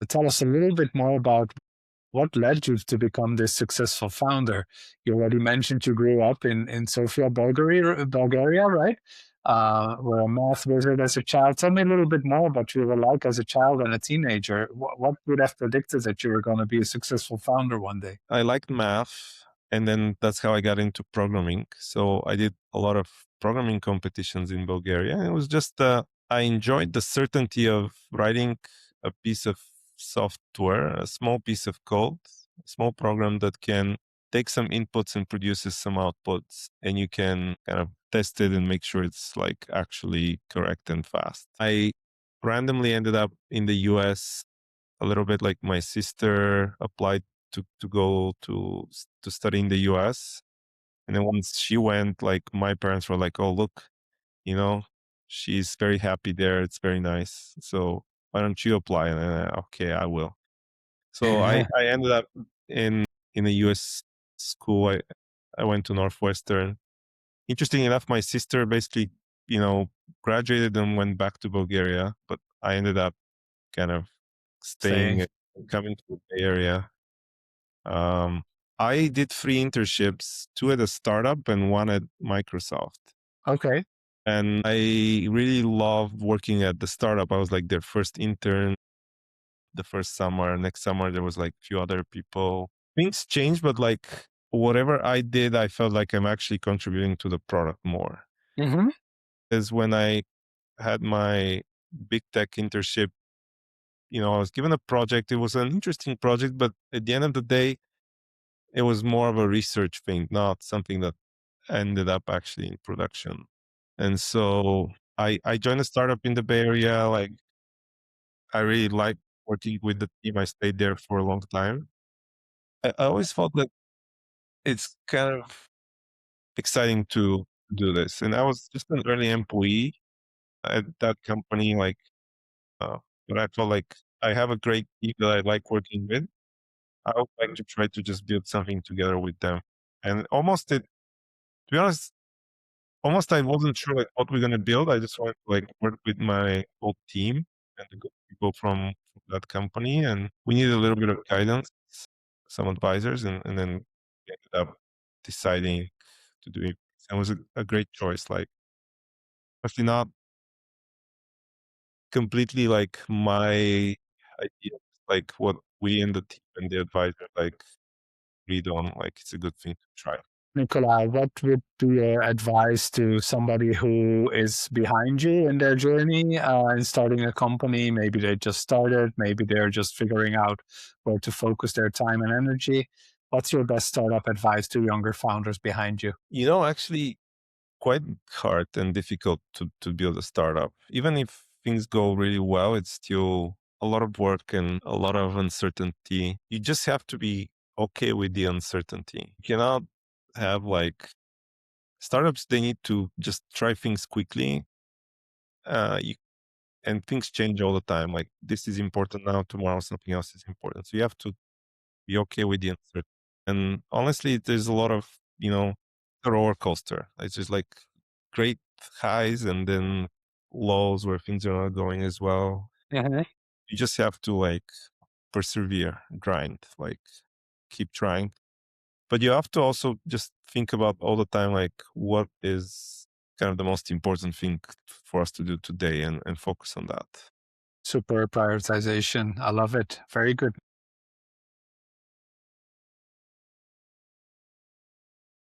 Tell us a little bit more about what led you to become this successful founder. You already mentioned you grew up in Sofia, Bulgaria, right? Were a math wizard as a child. Tell me a little bit more about what you were like as a child and a teenager. What would have predicted that you were going to be a successful founder one day? I liked math, and then that's how I got into programming. So I did a lot of programming competitions in Bulgaria. And it was just I enjoyed the certainty of writing a piece of software, a small piece of code, a small program that can take some inputs and produces some outputs, and you can kind of test it and make sure it's like actually correct and fast. I randomly ended up in the US a little bit. Like my sister applied to go to study in the US. And then once she went, like my parents were like, "Oh, look, you know, she's very happy there. It's very nice. So why don't you apply?" And okay, I will. So I ended up in in a US school. I went to Northwestern. Interesting enough, my sister basically, graduated and went back to Bulgaria, but I ended up kind of staying Saying, and coming to the Bay Area. Um, I did 3 internships, 2 at a startup and 1 at Microsoft. okay. And I really loved working at the startup. I was like their first intern the first summer. Next summer, there was like a few other people. Things changed, but like whatever I did, I felt like I'm actually contributing to the product more. Hmm. Is when I had my big tech internship, I was given a project. It was an interesting project, but at the end of the day, it was more of a research thing, not something that ended up actually in production. And so I joined a startup in the Bay Area. Like I really liked working with the team. I stayed there for a long time. I always felt that it's kind of exciting to do this. And I was just an early employee at that company, uh, but I felt like I have a great team that I like working with. I would like to try to just build something together with them. And to be honest, almost I wasn't sure like what we're gonna build. I just wanted to like work with my whole team and the good people from that company, and we needed a little bit of guidance, some advisors, and then we ended up deciding to do it. And it was a great choice. Like actually not completely like my idea, like what we and the team and the advisor like agreed on. Like it's a good thing to try. Nikola, what would be your advice to somebody who is behind you in their journey in starting a company? Maybe they just started, maybe they're just figuring out where to focus their time and energy. What's your best startup advice to younger founders behind you? Actually quite hard and difficult to build a startup. Even if things go really well, it's still a lot of work and a lot of uncertainty. You just have to be okay with the uncertainty. You cannot have like startups, they need to just try things quickly. You, and things change all the time. Like this is important now, tomorrow something else is important. So you have to be okay with the uncertainty. And honestly, there's a lot of, a roller coaster. It's just like great highs and then lows where things are not going as well. Mhm. You just have to like persevere, grind, like keep trying. But you have to also just think about all the time, like what is kind of the most important thing for us to do today and focus on that. Super prioritization. I love it. Very good.